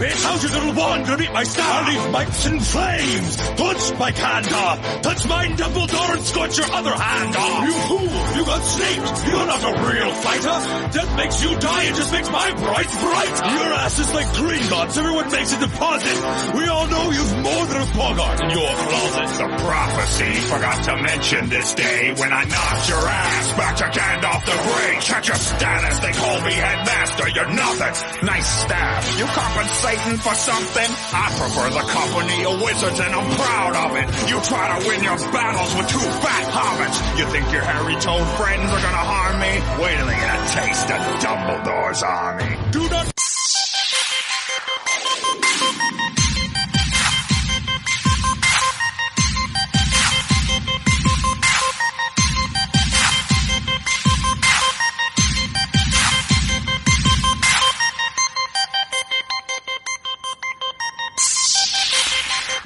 bitch! How's your little wand gonna beat my staff? I'll leave mites and flames! Punch my hand off! Touch my Dumbledore and scorch your other hand off! You fool! You got snaked! You're not a real fighter! Death makes you die, it just makes my bright brighter! Your ass is like Gringotts, everyone makes a deposit! We all know you've more than a boggart in your closet! The prophecy forgot to mention this day when I knocked your ass back to Gandalf the Grey. Check your status, they call me headmaster, you're nothing! Nice staff, you compensating for something? I prefer the company of wizards and I'm proud of it! You try to win your battles with two fat hobbits! You think your hairy-toed friends are gonna harm me? Wait till they get a taste of Dumbledore's army. Do not...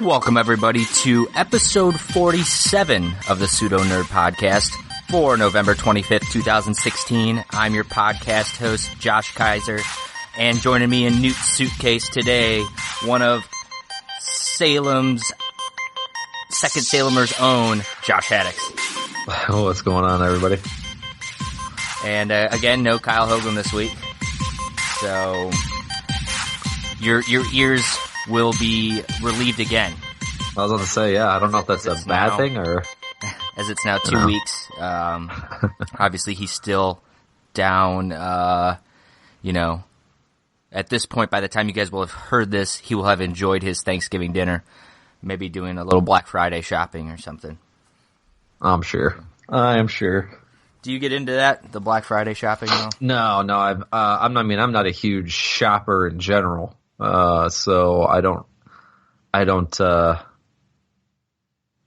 Welcome, everybody, to episode 47 of the Pseudo Nerd Podcast for November 25th, 2016. I'm your podcast host, Josh Kaiser, and joining me in Newt's suitcase today, one of Salem's, second Salem's own, Josh Haddix. What's going on, everybody? And again, no Kyle Hogan this week, so your ears will be relieved again. I was about to say, yeah, I don't know if that's a bad thing or... As it's now 2 weeks. Obviously, he's still down, at this point, by the time you guys will have heard this, he will have enjoyed his Thanksgiving dinner. Maybe doing a little Black Friday shopping or something. I'm sure. I am sure. Do you get into that, the Black Friday shopping? No, I'm not a huge shopper in general. So I don't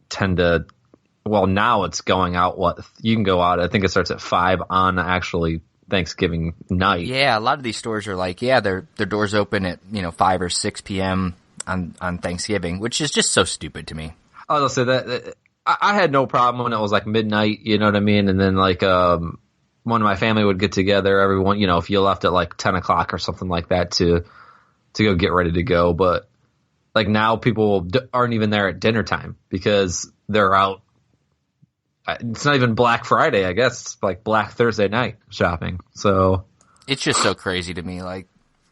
tend to, well, now it's going out, you can go out, I think it starts at 5 on actually Thanksgiving night. Yeah, a lot of these stores are like, their doors open at, 5 or 6 p.m. on Thanksgiving, which is just so stupid to me. I was gonna say that, I had no problem when it was like midnight, you know what I mean? And then like, one of my family would get together, everyone, if you left at like 10 o'clock or something like that to go get ready to go. But like now people aren't even there at dinner time because they're out. It's not even Black Friday, I guess. It's like Black Thursday night shopping. So it's just so crazy to me. Like,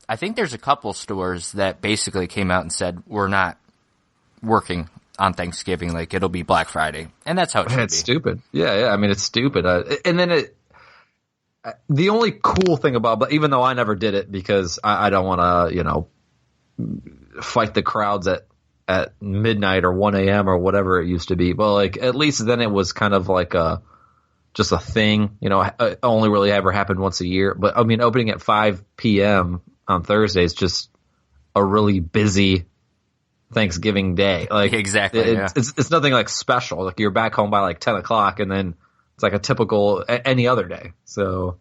I think there's a couple stores that basically came out and said, we're not working on Thanksgiving. Like, it'll be Black Friday. And that's how it should be. It's stupid. Yeah. I mean, it's stupid. And then the only cool thing about, but even though I never did it because I don't want to, fight the crowds at midnight or 1 a.m. or whatever it used to be. But like, at least then it was kind of like just a thing, it only really ever happened once a year. But I mean, opening at 5 p.m. on Thursday is just a really busy Thanksgiving day. Like, exactly. It's nothing like special. Like, you're back home by like 10 o'clock and then it's like a typical any other day. So,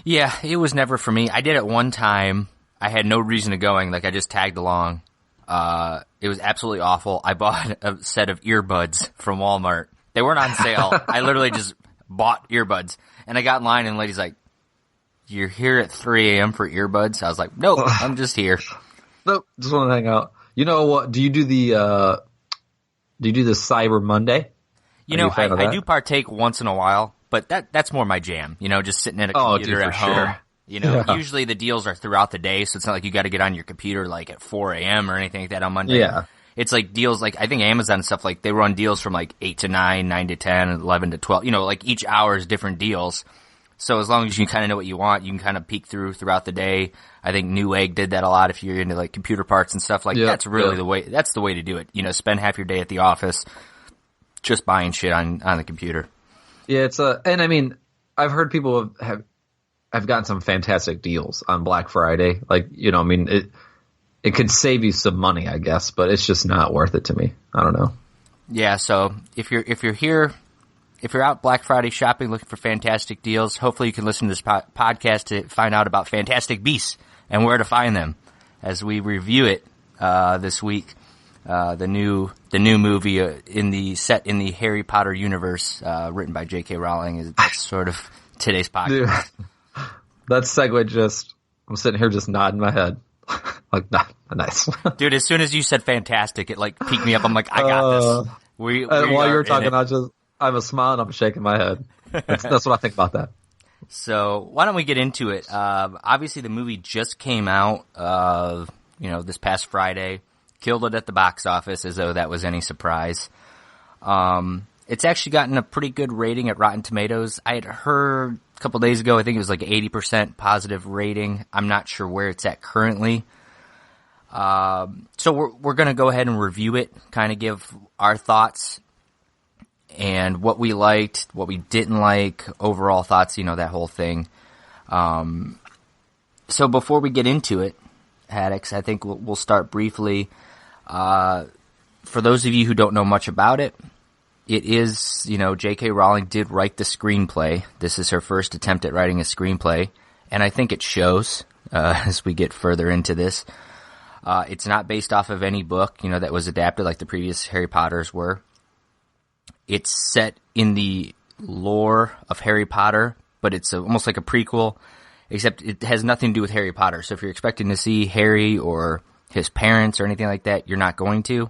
yeah, it was never for me. I did it one time. I had no reason of going. Like, I just tagged along. It was absolutely awful. I bought a set of earbuds from Walmart. They weren't on sale. I literally just bought earbuds. And I got in line and the lady's like, "You're here at 3 a.m. for earbuds?" I was like, "Nope, I'm just here." Nope, just want to hang out. You know what? Do you do the Cyber Monday? I do partake once in a while, but that's more my jam. Just sitting at a computer at home. Sure. Usually the deals are throughout the day, so it's not like you got to get on your computer like at 4 a.m. or anything like that on Monday. Yeah. It's like deals, like I think Amazon and stuff, like they run deals from like 8 to 9, 9 to 10, 11 to 12. Like each hour is different deals. So as long as you kind of know what you want, you can kind of peek throughout the day. I think Newegg did that a lot if you're into like computer parts and stuff. Like that's really the way. That's the way to do it. Spend half your day at the office just buying shit on the computer. Yeah, and I mean, I've heard people have gotten some fantastic deals on Black Friday. Like, it could save you some money, I guess, but it's just not worth it to me. I don't know. Yeah, so if you're out Black Friday shopping looking for fantastic deals, hopefully you can listen to this podcast to find out about Fantastic Beasts and where to find them as we review it this week. The new movie in the Harry Potter universe, written by J.K. Rowling. That's sort of today's podcast. Dude, that segue I'm sitting here just nodding my head. Like, nah, nice. Dude, as soon as you said fantastic, it like piqued me up. I'm like, I got this. While you were talking, I'm a smile and I'm shaking my head. That's what I think about that. So why don't we get into it? Obviously the movie just came out, this past Friday. Killed it at the box office, as though that was any surprise. It's actually gotten a pretty good rating at Rotten Tomatoes. I had heard a couple days ago, I think it was like 80% positive rating. I'm not sure where it's at currently. So we're going to go ahead and review it, kind of give our thoughts and what we liked, what we didn't like, overall thoughts, that whole thing. So before we get into it, Haddix, I think we'll start briefly. For those of you who don't know much about it, it is, J.K. Rowling did write the screenplay. This is her first attempt at writing a screenplay, and I think it shows as we get further into this. It's not based off of any book, that was adapted like the previous Harry Potters were. It's set in the lore of Harry Potter, but it's almost like a prequel, except it has nothing to do with Harry Potter. So if you're expecting to see Harry or his parents or anything like that, you're not going to.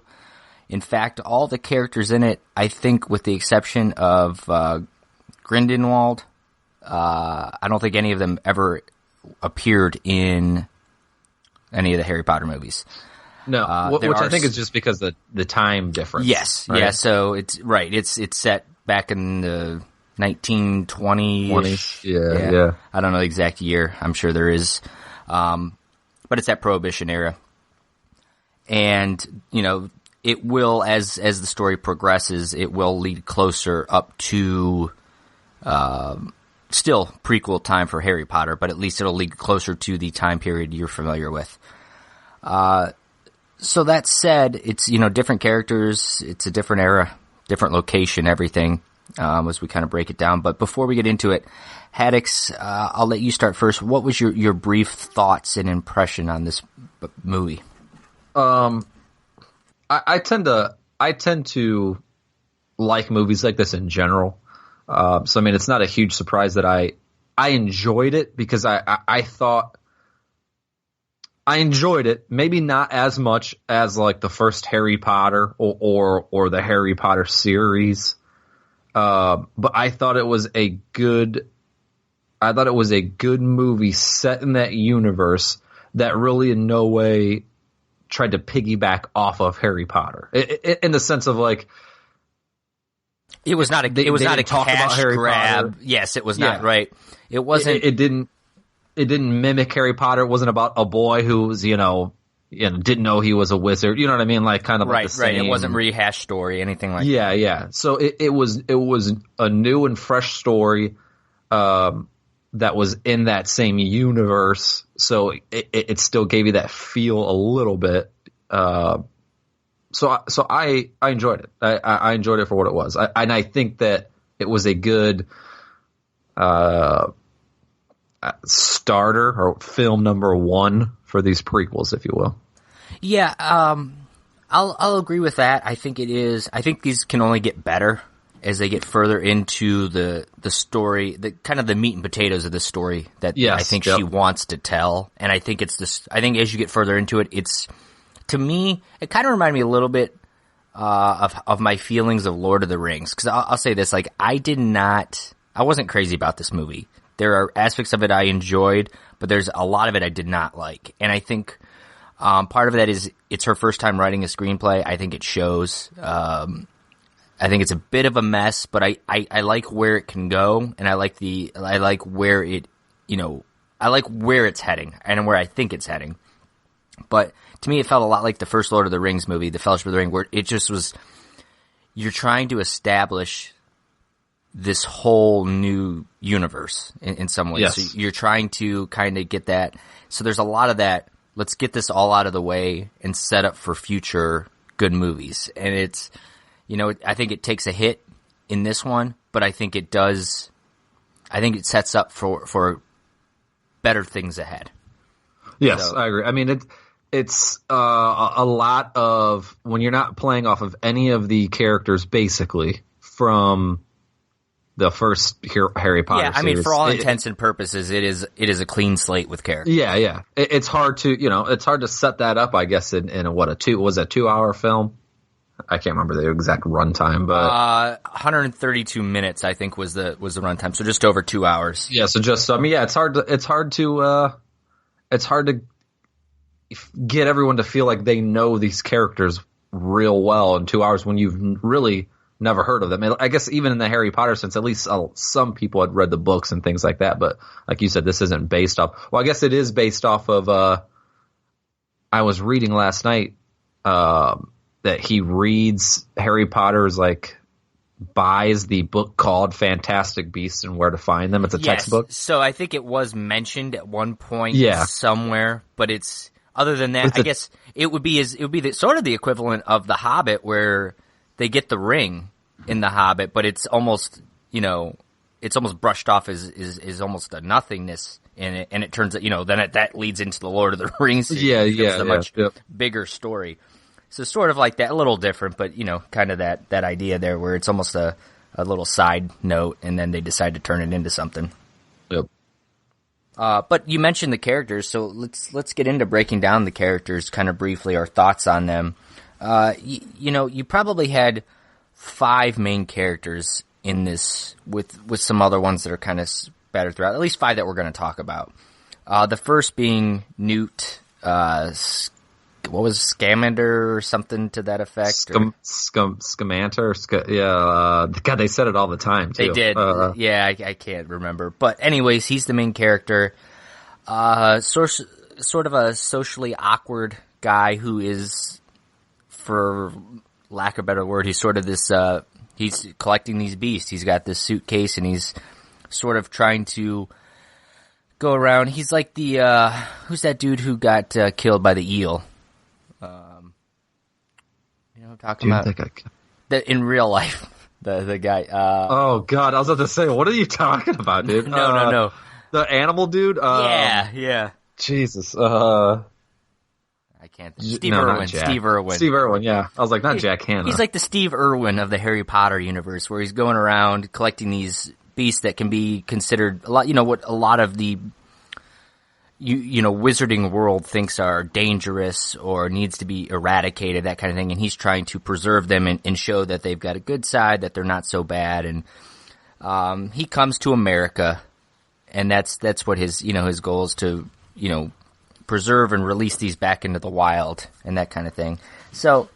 In fact, all the characters in it, I think with the exception of Grindelwald, I don't think any of them ever appeared in any of the Harry Potter movies. No, which I think is just because of the time difference. Yes, right? Yeah, so it's right. It's set back in the 1920s. Yeah. I don't know the exact year. I'm sure there is. But it's that Prohibition era. And, it will, as the story progresses, it will lead closer up to, still prequel time for Harry Potter, but at least it'll lead closer to the time period you're familiar with. So that said, it's, different characters, it's a different era, different location, everything, as we kind of break it down. But before we get into it, Haddix, I'll let you start first. What was your brief thoughts and impression on this movie? I tend to like movies like this in general. So I mean, it's not a huge surprise that I enjoyed it because I thought I enjoyed it. Maybe not as much as like the first Harry Potter or the Harry Potter series. But I thought it was a good movie set in that universe that really in no way tried to piggyback off of Harry Potter in the sense of like it was not a cash grab. Potter. Yes, it was not right. It wasn't. It didn't mimic Harry Potter. It wasn't about a boy who was didn't know he was a wizard. You know what I mean? Like kind of like the same. Right. It wasn't rehash story, anything like that. Yeah. So it was a new and fresh story that was in that same universe. So it still gave you that feel a little bit. So I enjoyed it. I enjoyed it for what it was. And I think that it was a good starter or film number one for these prequels, if you will. Yeah, I'll agree with that. I think it is. I think these can only get better as they get further into the story, the kind of the meat and potatoes of the story that I think she wants to tell. And I think it's this. I think as you get further into it, it's to me it kind of reminded me a little bit of my feelings of Lord of the Rings. Because I'll say this: like I wasn't crazy about this movie. There are aspects of it I enjoyed, but there's a lot of it I did not like. And I think part of that is it's her first time writing a screenplay. I think it shows. I think it's a bit of a mess, but I like where it can go, and I like where it, I like where it's heading and where I think it's heading. But to me, it felt a lot like the first Lord of the Rings movie, The Fellowship of the Ring, where it just was, you're trying to establish this whole new universe in some ways. Yes. So you're trying to kind of get that. So there's a lot of that. Let's get this all out of the way and set up for future good movies. And it's, I think it takes a hit in this one, but I think it does. I think it sets up for better things ahead. Yes, so, I agree. I mean, it's a lot of when you're not playing off of any of the characters, basically from the first Harry Potter Yeah, I mean, for all intents and purposes, it is a clean slate with characters. Yeah. It's hard to set that up, I guess, in a 2-hour film? I can't remember the exact runtime, but 132 minutes, I think, was the runtime, so just over 2 hours. Yeah, so it's hard to get everyone to feel like they know these characters real well in 2 hours when you've really never heard of them. I guess even in the Harry Potter sense, at least some people had read the books and things like that. But like you said, this isn't based off. Well, I guess it is based off of. I was reading last night that he reads Harry Potter's buys the book called Fantastic Beasts and Where to Find Them. It's a textbook. So I think it was mentioned at one point somewhere, but it's other than that, I guess it would be sort of the equivalent of The Hobbit, where they get the ring in The Hobbit, but it's almost, it's almost brushed off as almost a nothingness in it, and it turns out, then that leads into the Lord of the Rings. It's a much bigger story. So sort of like that, a little different, but, kind of that idea there where it's almost a little side note, and then they decide to turn it into something. Yep. But you mentioned the characters, so let's get into breaking down the characters kind of briefly, our thoughts on them. You probably had 5 main characters in this, with some other ones that are kind of scattered throughout. At least 5 that we're going to talk about. The first being Newt, what was Scamander or something to that effect? Scamander? God, they said it all the time, too. They did. I can't remember. But anyways, he's the main character. Sort of a socially awkward guy who is, for lack of a better word, he's sort of this, he's collecting these beasts. He's got this suitcase and he's sort of trying to go around. He's like the, who's that dude who got killed by the eel? I'm talking about that in real life. The guy. Oh God, I was about to say, what are you talking about, dude? No. The animal dude. Yeah. Jesus. I can't. Steve Irwin. Steve Irwin. Yeah. I was like, not Jack Hanna. He's like the Steve Irwin of the Harry Potter universe, where he's going around collecting these beasts that can be considered a lot. What a lot of the wizarding world thinks are dangerous or needs to be eradicated, that kind of thing, and he's trying to preserve them and show that they've got a good side, that they're not so bad. And he comes to America, and that's what his goal is, to preserve and release these back into the wild and that kind of thing. So,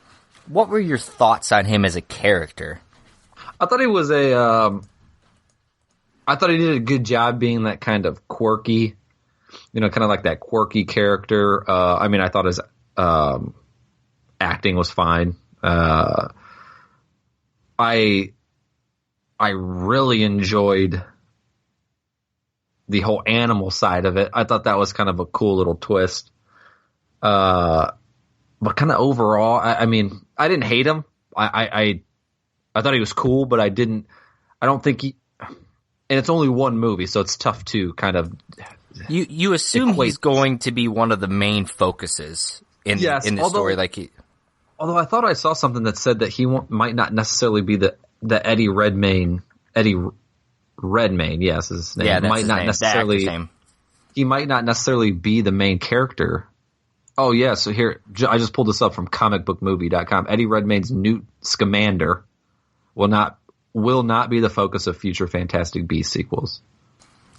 what were your thoughts on him as a character? I thought he was I thought he did a good job being that kind of quirky. Kind of like that quirky character. I thought his acting was fine. I really enjoyed the whole animal side of it. I thought that was kind of a cool little twist. But kind of overall, I didn't hate him. I thought he was cool, but I don't think he. And it's only one movie, so it's tough to kind of. You assume he's going to be one of the main focuses in the story, Although I thought I saw something that said that he might not necessarily be the Eddie Redmayne. Eddie Redmayne, yes, is his name. Yeah, that's might his not name. necessarily. The actor's name. He might not necessarily be the main character. Oh yeah, so here I just pulled this up from comicbookmovie.com. Eddie Redmayne's Newt Scamander will not be the focus of future Fantastic Beasts sequels.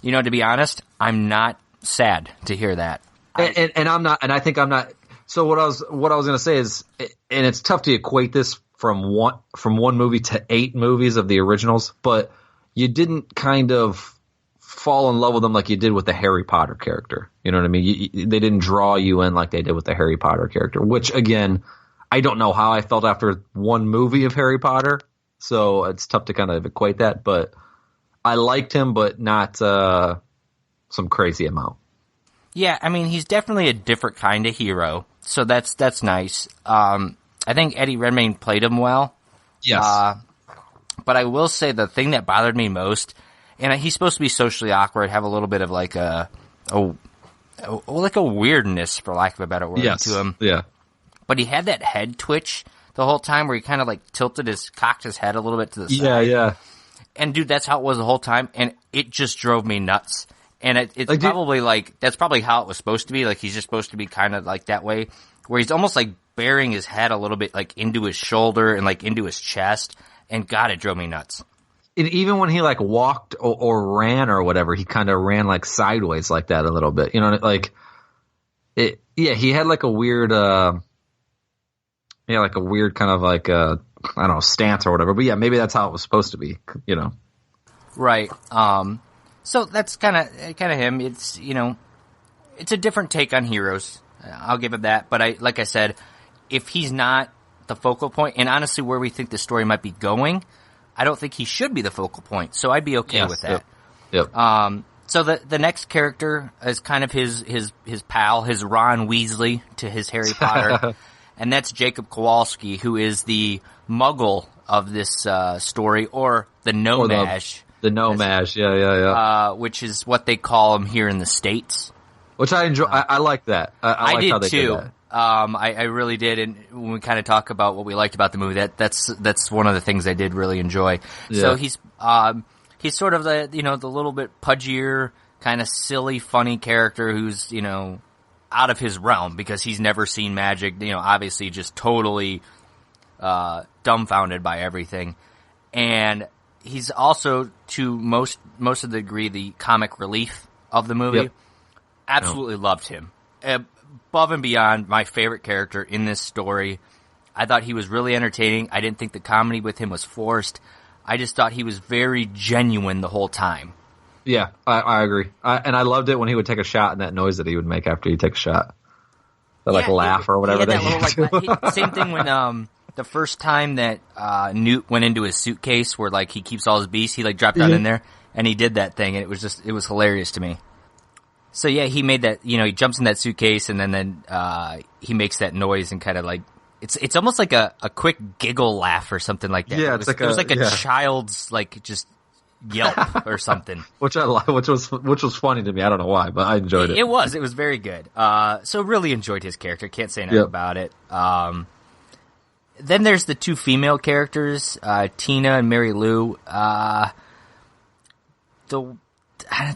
To be honest, I'm not sad to hear that. And I'm not, and I think I'm not. So what I was going to say is, and it's tough to equate this from one movie to 8 movies of the originals, but you didn't kind of fall in love with them like you did with the Harry Potter character. You know what I mean? They didn't draw you in like they did with the Harry Potter character, which again, I don't know how I felt after one movie of Harry Potter. So it's tough to kind of equate that, but I liked him, but not some crazy amount. Yeah, he's definitely a different kind of hero, so that's nice. I think Eddie Redmayne played him well. Yes. But I will say the thing that bothered me most, and he's supposed to be socially awkward, have a little bit of like a weirdness, for lack of a better word, to him. Yeah. But he had that head twitch the whole time where he kind of like cocked his head a little bit to the side. Yeah. And dude, that's how it was the whole time, and it just drove me nuts. And it's like, probably that's probably how it was supposed to be. Like, he's just supposed to be kind of like that way, where he's almost like burying his head a little bit like into his shoulder and like into his chest. And God, it drove me nuts. And even when he like walked or ran or whatever, he kind of ran like sideways like that a little bit. You know, like it. Yeah, he had like a weird, like a weird kind of like I don't know, stance or whatever. But yeah, maybe that's how it was supposed to be. You know, right? So that's kind of him. It's it's a different take on heroes. I'll give it that. But like I said, if he's not the focal point, and honestly, where we think the story might be going, I don't think he should be the focal point. So I'd be okay with that. Yep. So the next character is kind of his pal, his Ron Weasley to his Harry Potter, and that's Jacob Kowalski, who is the Muggle of this story, or the No-Maj. The No-Maj, yeah. Which is what they call him here in the States. Which I enjoy. I like that. I like did how they too. did that. I really did, and when we kind of talk about what we liked about the movie, that's one of the things I did really enjoy. Yeah. So he's sort of the the little bit pudgier, kind of silly, funny character who's out of his realm because he's never seen magic. Obviously just totally dumbfounded by everything, and he's also to most of the degree the comic relief of the movie. Yep. Absolutely loved him. Above and beyond my favorite character in this story. I thought he was really entertaining. I didn't think the comedy with him was forced. I just thought he was very genuine the whole time. Yeah, I agree. And I loved it when he would take a shot and that noise that he would make after he take a shot. The laugh or whatever they do. Same thing when the first time that Newt went into his suitcase where he keeps all his beasts, he dropped down in there and he did that thing, and it was hilarious to me. So yeah, he made that, he jumps in that suitcase and then he makes that noise and kind of it's almost like a quick giggle laugh or something like that. Yeah, it was like a child's just yelp or something. Which was funny to me. I don't know why, but I enjoyed it. It was very good. So really enjoyed his character. Can't say enough about it. Then there's the two female characters, Tina and Mary Lou.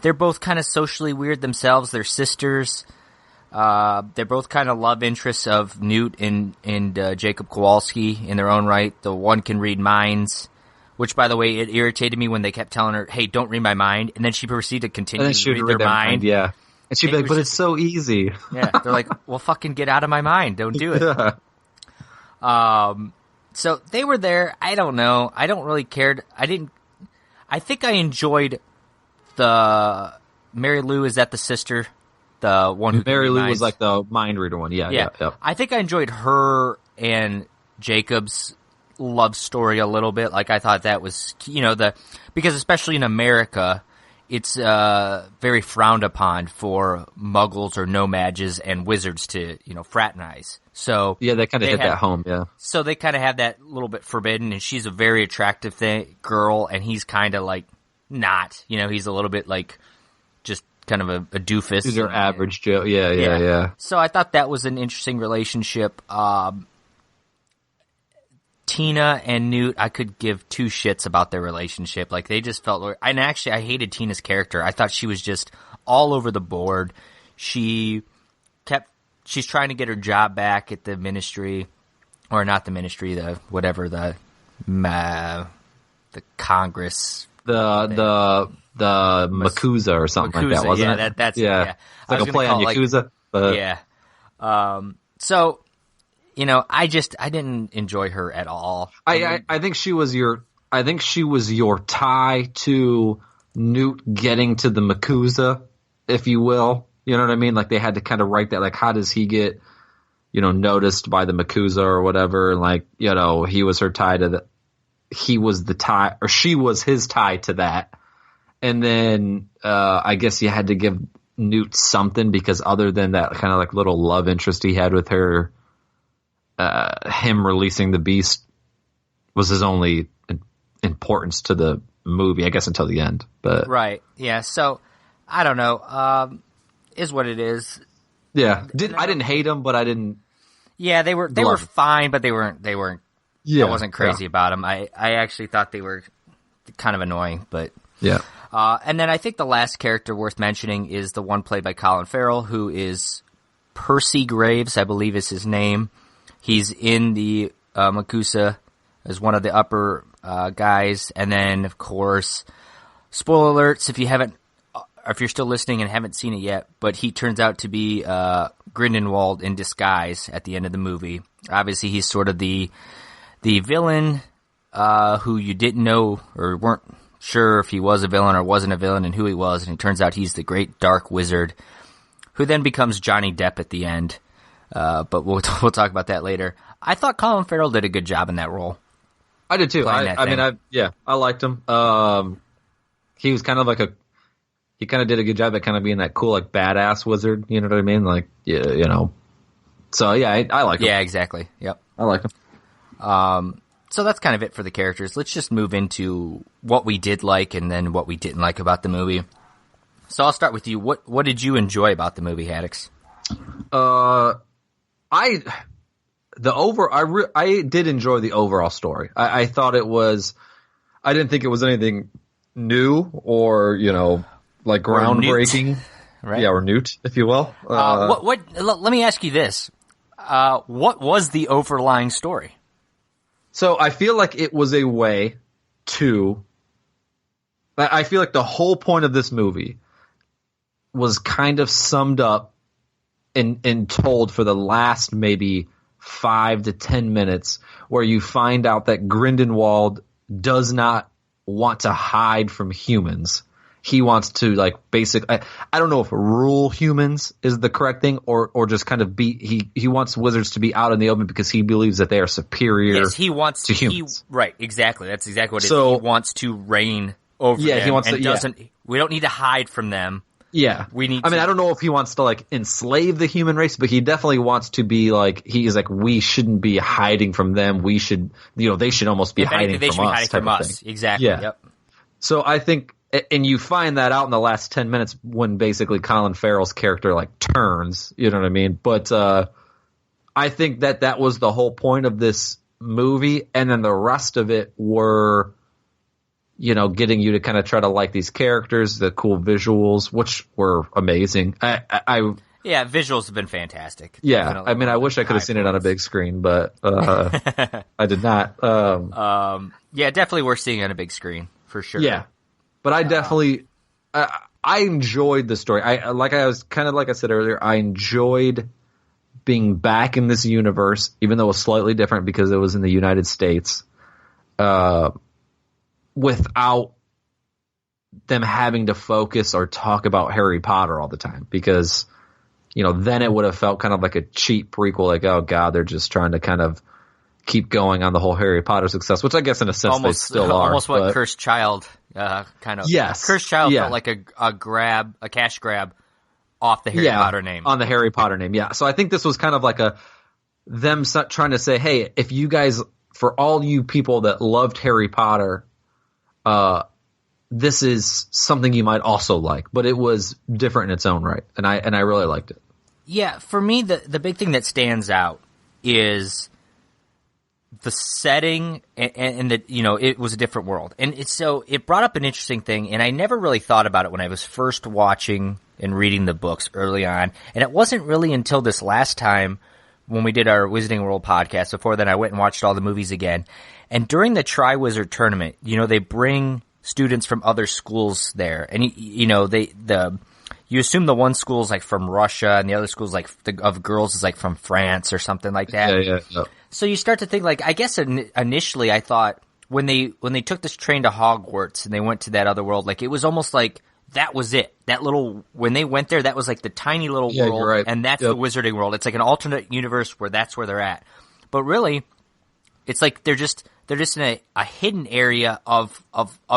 They're both kind of socially weird themselves. They're sisters. They're both kind of love interests of Newt and Jacob Kowalski in their own right. The one can read minds, which, by the way, it irritated me when they kept telling her, "Hey, don't read my mind," and then she proceeded to continue to read their mind. Yeah, and she'd be like, "But it's so easy." Yeah, they're like, "Well, fucking get out of my mind. Don't do it." Yeah. So they were there. I don't know. I don't really care. I think I enjoyed the Mary Lou. Is that the sister? The one who Mary Lou was like the mind reader one. Yeah. I think I enjoyed her and Jacob's love story a little bit. I thought that was, because especially in America, it's very frowned upon for muggles or no-mages and wizards to, fraternize. So yeah, they kind of hit that home. Yeah. So they kind of have that little bit forbidden, and she's a very attractive girl, and he's kind of not, he's a little bit just kind of a doofus. He's your average Joe. Yeah. So I thought that was an interesting relationship. Tina and Newt, I could give two shits about their relationship. They just felt, and actually I hated Tina's character. I thought she was just all over the board. She's trying to get her job back at the ministry, or not the ministry, the Congress. The Makuza or something like that, wasn't it? That's yeah. It's like a play on Yakuza. Yeah. So, I didn't enjoy her at all. I think she was your tie to Newt getting to the Makuza, if you will. You know what I mean? They had to kind of write that. How does he get, noticed by the Makuza or whatever? And he was her tie to the. He was the tie, or she was his tie to that. And then I guess you had to give Newt something, because other than that kind of little love interest he had with her, him releasing the beast was his only importance to the movie, I guess, until the end. But right, yeah. So I don't know. Is what it is. Yeah, I didn't hate them, but I didn't. Yeah, they were fine, but they weren't. Yeah, I wasn't crazy about them. I actually thought they were kind of annoying, but Yeah. and then I think the last character worth mentioning is the one played by Colin Farrell, who is Percy Graves, I believe is his name. He's in the Makusa as one of the upper guys, and then of course, spoiler alerts if you're still listening and haven't seen it yet, but he turns out to be Grindelwald in disguise at the end of the movie. Obviously, he's sort of the villain who you didn't know or weren't sure if he was a villain or wasn't a villain and who he was, and it turns out he's the great dark wizard who then becomes Johhny Depp at the end. But we'll talk about that later. I thought Colin Farrell did a good job in that role. I did too. I liked him. He was kind of he kind of did a good job at kind of being that cool, like, badass wizard. You know what I mean? Like, yeah, you know. So yeah, I like him. Yeah, exactly. Yep. I like him. So that's kind of it for the characters. Let's just move into what we did like and then what we didn't like about the movie. So I'll start with you. What did you enjoy about the movie, Haddix? I did enjoy the overall story. I thought it was. I didn't think it was anything new or, you know, like groundbreaking, right? Yeah, or newt, if you will. Let me ask you this: what was the overlying story? So I feel like it was a way to. I feel like the whole point of this movie was kind of summed up and told for the last maybe 5 to 10 minutes, where you find out that Grindelwald does not want to hide from humans. He wants to, like, I don't know if rule humans is the correct thing or just kind of he wants wizards to be out in the open because he believes that they are superior. Yes, he wants to humans. Right, exactly. That's exactly what it is. He wants to reign over them. He wants we don't need to hide from them. Yeah. I don't know if he wants to, like, enslave the human race, but he definitely wants to be like, he's like, we shouldn't be hiding from them. We should, you know, they should almost be hiding from us. Exactly. Yeah. Yep. So I think, and you find that out in the last 10 minutes when basically Colin Farrell's character, like, turns, you know what I mean? But, I think that was the whole point of this movie. And then the rest of it were, you know, getting you to kind of try to like these characters, the cool visuals, which were amazing. Yeah, visuals have been fantastic. Yeah, definitely. I mean, I wish I could have seen it on a big screen, but I did not. Yeah, definitely worth seeing on a big screen for sure. Yeah, but I definitely I enjoyed the story. Like I said earlier, I enjoyed being back in this universe, even though it was slightly different because it was in the United States. Without them having to focus or talk about Harry Potter all the time, because, you know, then it would have felt kind of like a cheap prequel, like, oh god, they're just trying to kind of keep going on the whole Harry Potter success, which I guess in a sense they still are. Almost what Cursed Child kind of. Yes. Cursed Child felt like a cash grab off the Harry Potter name. On the Harry Potter name, yeah. So I think this was kind of like them trying to say, hey, if you guys, for all you people that loved Harry Potter, this is something you might also like, but it was different in its own right, and I really liked it. Yeah, for me, the big thing that stands out is the setting and that, you know, it was a different world, and it brought up an interesting thing, and I never really thought about it when I was first watching and reading the books early on, and it wasn't really until this last time when we did our Wizarding World podcast. Before then, I went and watched all the movies again. And during the Triwizard Tournament, you know, they bring students from other schools there. And, you know, you assume the one school's like from Russia and the other school's like of girls is like from France or something like that. Yeah. So you start to think, like, I guess initially I thought when they took this train to Hogwarts and they went to that other world, like, it was almost like that was it. When they went there, that was like the tiny little world. You're right. And that's the Wizarding World. It's like an alternate universe where that's where they're at. But really, it's like they're just in a hidden area of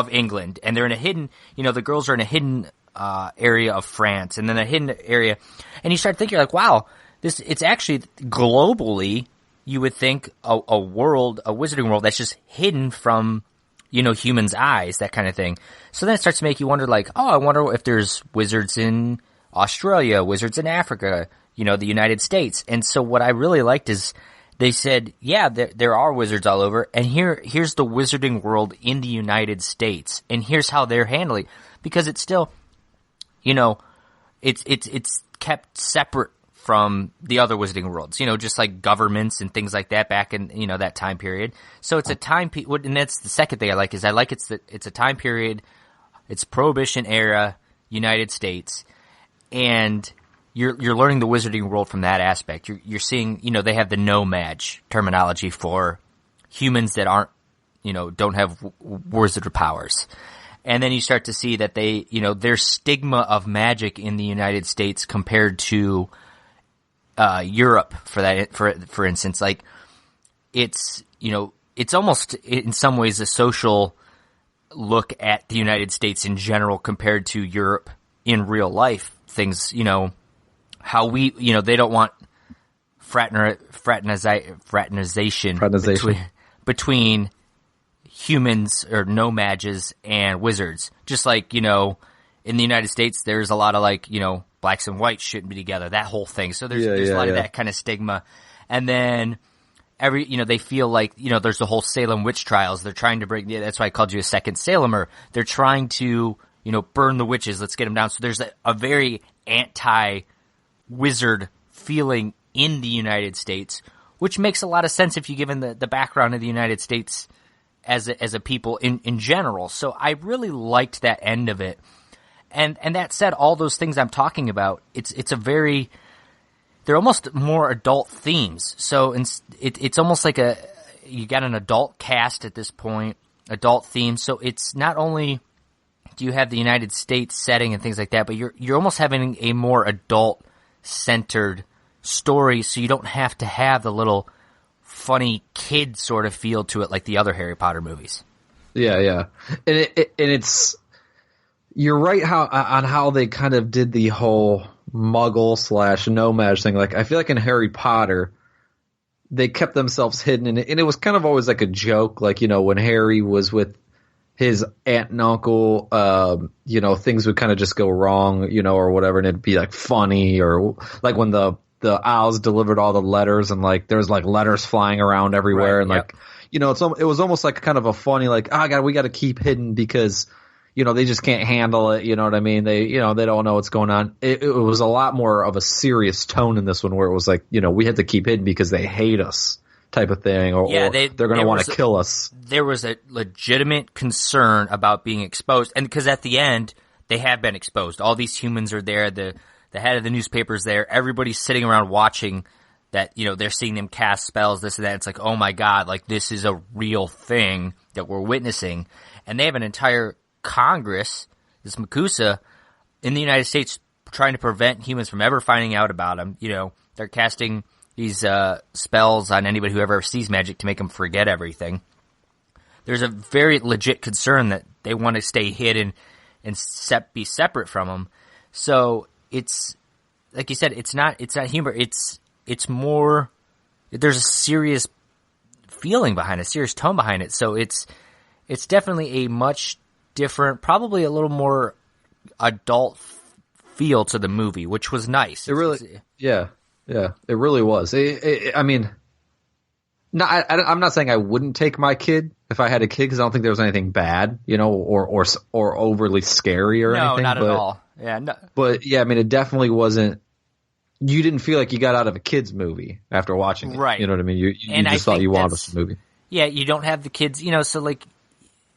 England, and they're in a hidden, you know, the girls are in a hidden area of France, and then a hidden area, and you start thinking, like, wow, it's actually globally, you would think a Wizarding World that's just hidden from, you know, humans' eyes, that kind of thing. So then it starts to make you wonder, like, oh, I wonder if there's wizards in Australia, wizards in Africa, you know, the United States. And so what I really liked is they said, yeah, there are wizards all over, and here's the wizarding world in the United States, and here's how they're handling it. Because it's still, it's kept separate from the other wizarding worlds, just like governments and things like that back in, that time period. So it's a time and that's the second thing I like it's a time period, it's Prohibition era, United States, and you're learning the wizarding world from that aspect. You're seeing, they have the no-mage terminology for humans that aren't, don't have wizard powers. And then you start to see that they, their stigma of magic in the United States compared to Europe, for instance, like it's almost in some ways a social look at the United States in general compared to Europe in real life. Things, how we, they don't want fraternization between humans or no mages and wizards. Just like, in the United States, there's a lot of like, blacks and whites shouldn't be together, that whole thing. So there's a lot of that kind of stigma. And then they feel like, there's the whole Salem witch trials. They're trying to that's why I called you a second Salemer. They're trying to, burn the witches. Let's get them down. So there's a very anti-wizard feeling in the United States, which makes a lot of sense if you given the background of the United States as a people in general. So I really liked that end of it. And that said, all those things I'm talking about, they're almost more adult themes. So it's almost like you got an adult cast at this point, adult themes. So it's not only do you have the United States setting and things like that, but you're almost having a more adult centered story. So you don't have to have the little funny kid sort of feel to it like the other Harry Potter movies. Yeah. And it's, you're right on how they kind of did the whole muggle / no-mage thing. Like, I feel like in Harry Potter, they kept themselves hidden, and it was kind of always like a joke. Like, when Harry was with his aunt and uncle, things would kind of just go wrong, or whatever, and it'd be like funny, or like when the owls delivered all the letters, and like there's like letters flying around everywhere, right, and like, it was almost like kind of a funny, like, we got to keep hidden because they just can't handle it. You know what I mean? They don't know what's going on. It was a lot more of a serious tone in this one, where it was like, we had to keep hidden because they hate us, type of thing, or they're going to want to kill us. There was a legitimate concern about being exposed, and because at the end they have been exposed. All these humans are there. The head of the newspaper's there. Everybody's sitting around watching that. They're seeing them cast spells, this and that. It's like, oh my god, like this is a real thing that we're witnessing, and they have an entire Congress, this MACUSA, in the United States trying to prevent humans from ever finding out about them. They're casting these spells on anybody who ever sees magic to make them forget everything. There's a very legit concern that they want to stay hidden and be separate from them. So it's, like you said, it's not humor. It's more, there's a serious feeling behind it, a serious tone behind it. So it's definitely a much different, probably a little more adult feel to the movie, which was nice. It really, yeah, it really was. I mean, no, I'm not saying I wouldn't take my kid if I had a kid, because I don't think there was anything bad, or overly scary or anything. No, not at all. Yeah, no. But yeah, I mean, it definitely wasn't. You didn't feel like you got out of a kid's movie after watching it, right? You know what I mean? You just thought you wanted this movie. Yeah, you don't have the kids, so like.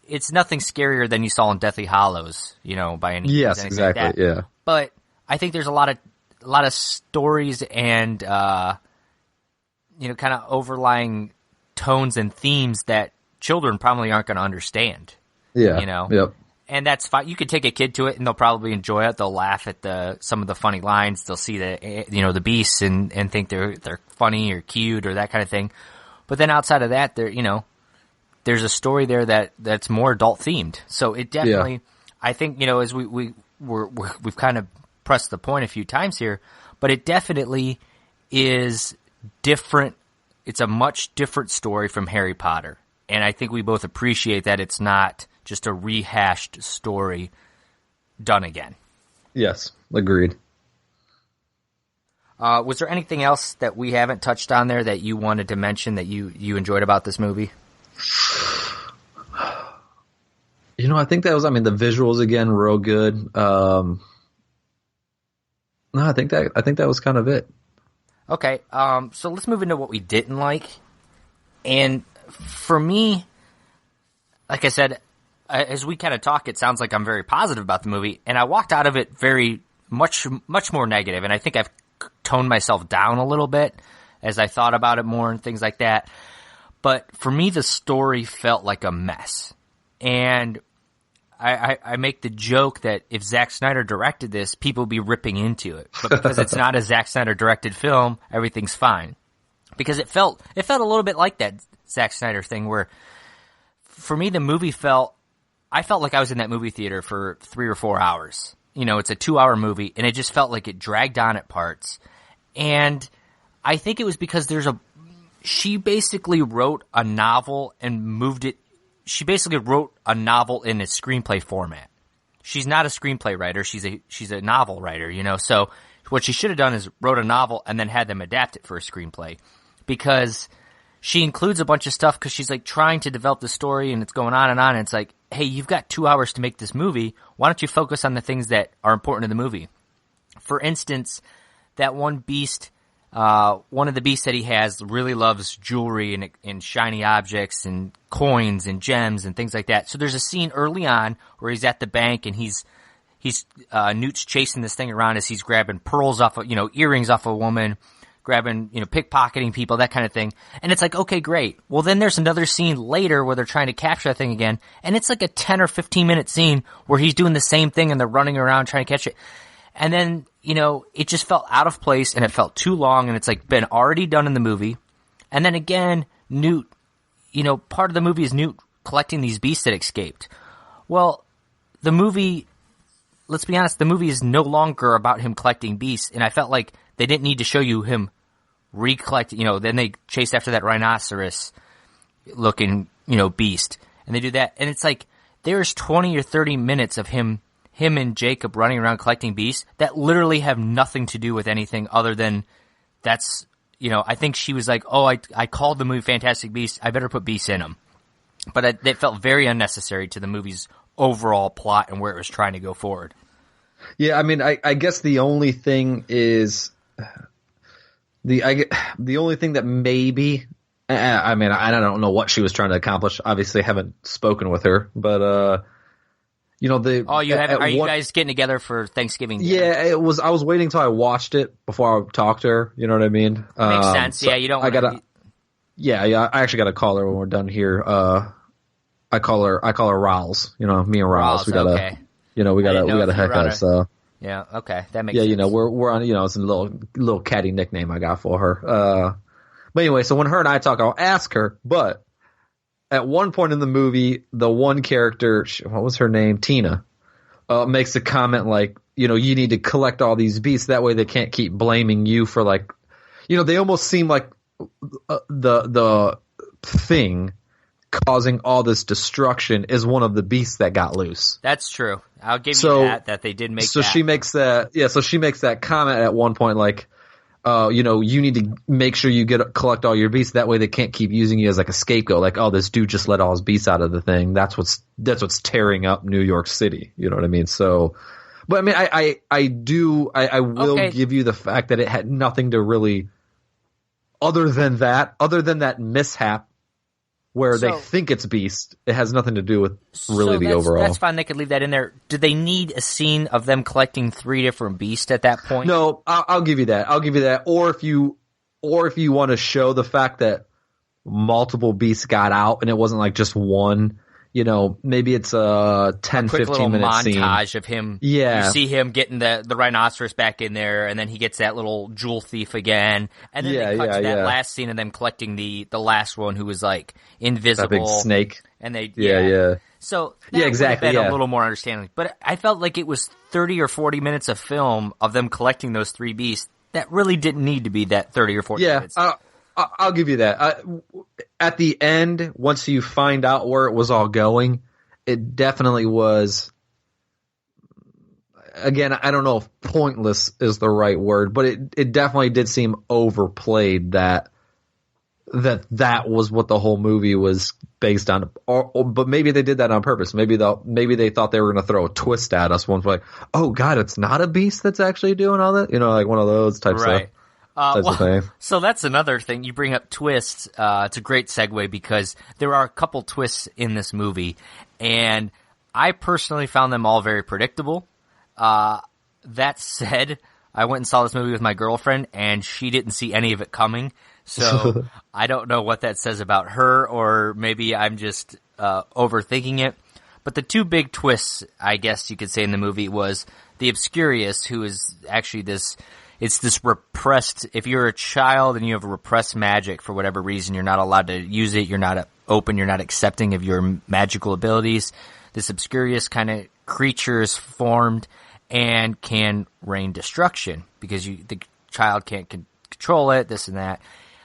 It's nothing scarier than you saw in Deathly Hallows, by any means. Yes, exactly. Like that. Yeah. But I think there's a lot of stories and kind of overlying tones and themes that children probably aren't going to understand. Yeah. Yep. And that's fine. You could take a kid to it, and they'll probably enjoy it. They'll laugh at some of the funny lines. They'll see the beasts and think they're funny or cute or that kind of thing. But then outside of that, there's a story there that's more adult themed. So it definitely, I think, as we've kind of pressed the point a few times here, but it definitely is different. It's a much different story from Harry Potter. And I think we both appreciate that it's not just a rehashed story done again. Yes, agreed. Was there anything else that we haven't touched on there that you wanted to mention that you enjoyed about this movie? I think that was, the visuals again, real good. No, I think that was kind of it. Okay. So let's move into what we didn't like. And for me, like I said, as we kind of talk, it sounds like I'm very positive about the movie, and I walked out of it very much more negative, and I think I've toned myself down a little bit as I thought about it more and things like that. But for me, the story felt like a mess. And I make the joke that if Zack Snyder directed this, people would be ripping into it. But because it's not a Zack Snyder directed film, everything's fine. Because it felt a little bit like that Zack Snyder thing where, for me, the movie I felt like I was in that movie theater for 3 or 4 hours. It's a 2-hour movie, and it just felt like it dragged on at parts. And I think it was because she basically wrote a novel and moved it. She basically wrote a novel in a screenplay format. She's not a screenplay writer. She's a novel writer, So what she should have done is wrote a novel and then had them adapt it for a screenplay, because she includes a bunch of stuff because she's like trying to develop the story and it's going on. And it's like, hey, you've got 2 hours to make this movie. Why don't you focus on the things that are important to the movie? For instance, that one beast, one of the beasts that he has really loves jewelry and shiny objects and coins and gems and things like that. So there's a scene early on where he's at the bank and Newt's chasing this thing around as he's grabbing pearls off of, earrings off a woman, grabbing, pickpocketing people, that kind of thing. And it's like, okay, great. Well, then there's another scene later where they're trying to capture that thing again. And it's like a 10 or 15 minute scene where he's doing the same thing and they're running around trying to catch it. And then, it just felt out of place and it felt too long, and it's like been already done in the movie. And then again, Newt, part of the movie is Newt collecting these beasts that escaped. Well, the movie, let's be honest, the movie is no longer about him collecting beasts, and I felt like they didn't need to show you him recollect, then they chase after that rhinoceros looking, beast. And they do that. And it's like, there's 20 or 30 minutes of him and Jacob running around collecting beasts that literally have nothing to do with anything other than that's, I think she was like, oh, I called the movie Fantastic Beasts. I better put beasts in them. But it felt very unnecessary to the movie's overall plot and where it was trying to go forward. Yeah, I guess the only thing is the only thing that maybe I don't know what she was trying to accomplish. Obviously, I haven't spoken with her, but you haven't? Are you guys getting together for Thanksgiving dinner? Yeah, it was. I was waiting till I watched it before I talked to her. You know what I mean? Makes sense. So yeah, you don't. Yeah. I actually got to call her when we're done here. I call her Riles. Me and Riles. We gotta. Okay. We gotta heck up. So. Yeah. Okay. That makes sense. Yeah. We're on. It's a little catty nickname I got for her. But anyway, so when her and I talk, I'll ask her. But at one point in the movie, the one character, what was her name? Tina, makes a comment like, you need to collect all these beasts. That way they can't keep blaming you for they almost seem like the thing causing all this destruction is one of the beasts that got loose. That's true. I'll give you that they did make that. So she makes that comment at one point like, you need to make sure you collect all your beasts. That way they can't keep using you as like a scapegoat. Like, oh, this dude just let all his beasts out of the thing. That's what's tearing up New York City. You know what I mean? So, but I will give you the fact that it had nothing to really, other than that mishap where they think it's beast. It has nothing to do with really the overall. That's fine. They could leave that in there. Do they need a scene of them collecting 3 different beasts at that point? No, I'll give you that. Or if you want to show the fact that multiple beasts got out and it wasn't like just one, maybe it's a 10, 15 minute montage of him. Yeah. You see him getting the rhinoceros back in there, and then he gets that little jewel thief again. And then they cut to that last scene of them collecting the last one who was like invisible. That big snake. And they, yeah. So that exactly. would have been a little more understanding. But I felt like it was 30 or 40 minutes of film of them collecting those 3 beasts that really didn't need to be that 30 or 40 minutes. I'll give you that. At the end, once you find out where it was all going, it definitely was. again, I don't know if pointless is the right word, but it definitely did seem overplayed that was what the whole movie was based on. But maybe they did that on purpose. Maybe they thought they were going to throw a twist at us once, like, oh God, it's not a beast that's actually doing all that. Like one of those types of thing. So that's another thing. You bring up twists. It's a great segue because there are a couple twists in this movie, and I personally found them all very predictable. That said, I went and saw this movie with my girlfriend, and she didn't see any of it coming. So I don't know what that says about her, or maybe I'm just overthinking it. But the two big twists, I guess you could say, in the movie was the Obscurious, who is actually this repressed, if you're a child and you have repressed magic for whatever reason, you're not allowed to use it, you're not open, you're not accepting of your magical abilities. This Obscurious kind of creature is formed and can rain destruction because the child can't control it, this and that.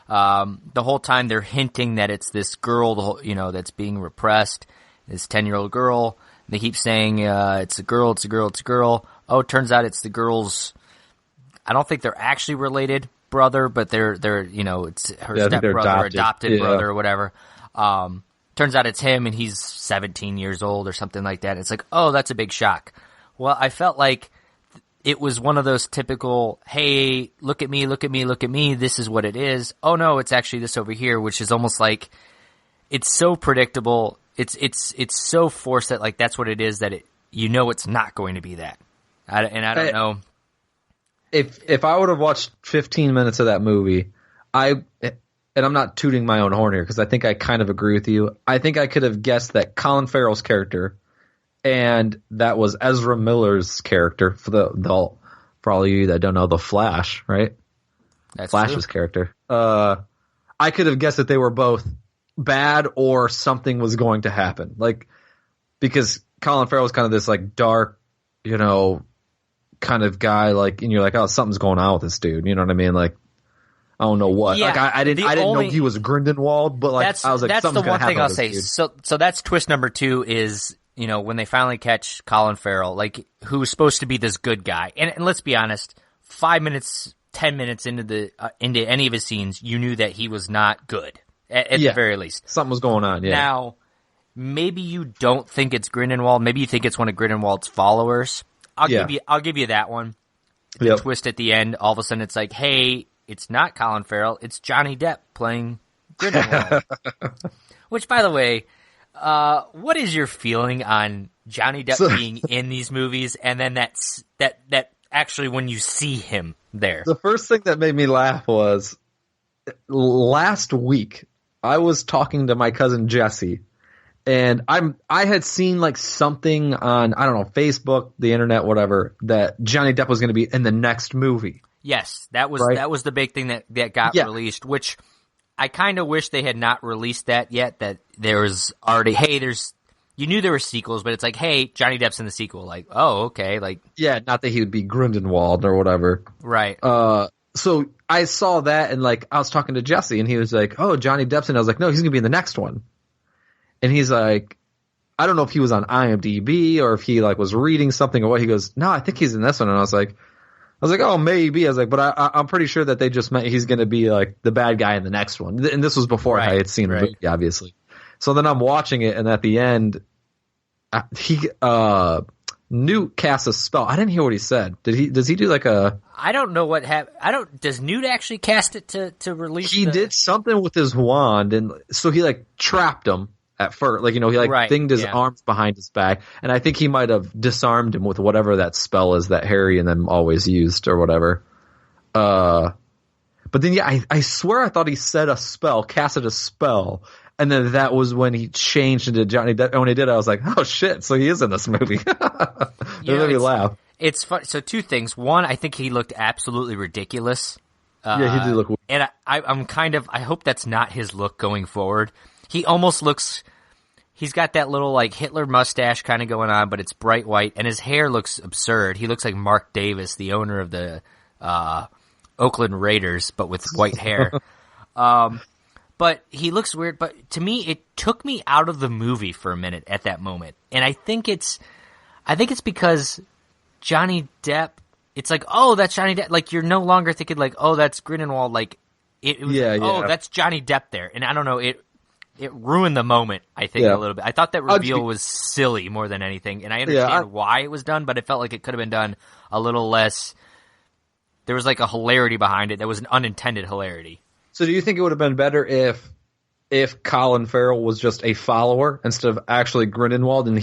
The whole time they're hinting that it's this girl, that's being repressed, this 10-year-old girl. They keep saying, it's a girl, it's a girl, it's a girl. Oh, it turns out it's the girl's, I don't think they're actually related brother, but they're it's her stepbrother, adopted brother or whatever. Turns out it's him and he's 17 years old or something like that. It's like, oh, that's a big shock. Well, I felt like it was one of those typical, hey, look at me, look at me, look at me, this is what it is. Oh no, it's actually this over here, which is almost like, it's so predictable, it's so forced that like that's what it is, that it's not going to be that. I don't know. If I would have watched 15 minutes of that movie, and I'm not tooting my own horn here because I think I kind of agree with you. I think I could have guessed that Colin Farrell's character, and that was Ezra Miller's character for all of you that don't know, the Flash, right? That's Flash's true. character. I could have guessed that they were both bad or something was going to happen. Like, because Colin Farrell was kind of this like dark, kind of guy, like, and you're like, oh, something's going on with this dude. You know what I mean? Like, I don't know what. Yeah, like, I didn't know he was Grindelwald, but like, I was like, that's something's the one thing I'll say. Dude. So that's twist number 2 is, when they finally catch Colin Farrell, like, who's supposed to be this good guy. And let's be honest, 5 minutes, 10 minutes into any of his scenes, you knew that he was not good at the very least. Something was going on. Yeah. Now, maybe you don't think it's Grindelwald. Maybe you think it's one of Grindelwald's followers. I'll give you that one. The twist at the end, all of a sudden it's like, hey, it's not Colin Farrell, it's Johhny Depp playing Grindelwald. Which, by the way, what is your feeling on Johhny Depp being in these movies, and then that actually when you see him there? The first thing that made me laugh was last week I was talking to my cousin Jesse. And I had seen like something on, I don't know, Facebook, the internet, whatever, that Johhny Depp was going to be in the next movie. Yes, that was the big thing that got released, which I kind of wish they had not released that yet, that there was already, you knew there were sequels, but it's like, hey, Johhny Depp's in the sequel. Like, oh, okay. Like, yeah, not that he would be Grindelwald or whatever. Right. So I saw that and like, I was talking to Jesse and he was like, oh, Johhny Depp's in. I was like, no, he's going to be in the next one. And he's like, I don't know if he was on IMDb or if he like was reading something or what. He goes, no, I think he's in this one. And I was like, oh, maybe. I was like, but I'm pretty sure that they just meant he's going to be like the bad guy in the next one. And this was before I had seen the movie, obviously. So then I'm watching it, and at the end, Newt casts a spell. I didn't hear what he said. Does he do like a? I don't know what happened. Does Newt actually cast it to release? He did something with his wand, and so he like trapped him. At first, like, he like thinged his arms behind his back, and I think he might have disarmed him with whatever that spell is that Harry and them always used or whatever. But then, I swear I thought he said casted a spell, and then that was when he changed into Johhny Depp. And when he did, I was like, oh shit, so he is in this movie. It made me laugh. It's fun. So 2 things. One, I think he looked absolutely ridiculous. Yeah, he did look weird. And I hope that's not his look going forward. He almost looks, he's got that little like Hitler mustache kind of going on, but it's bright white, and his hair looks absurd. He looks like Mark Davis, the owner of the Oakland Raiders, but with white hair. But he looks weird, but to me, it took me out of the movie for a minute at that moment. And I think it's because Johhny Depp, it's like, oh, that's Johhny Depp. Like, you're no longer thinking like, oh, that's Grindelwald. Like, it was like, oh, that's Johhny Depp there. And I don't know, it ruined the moment, I think, a little bit. I thought that reveal was silly more than anything, and I understand why it was done, but it felt like it could have been done a little less. There was like a hilarity behind it that was an unintended hilarity. So do you think it would have been better if Colin Farrell was just a follower instead of actually Grindelwald, and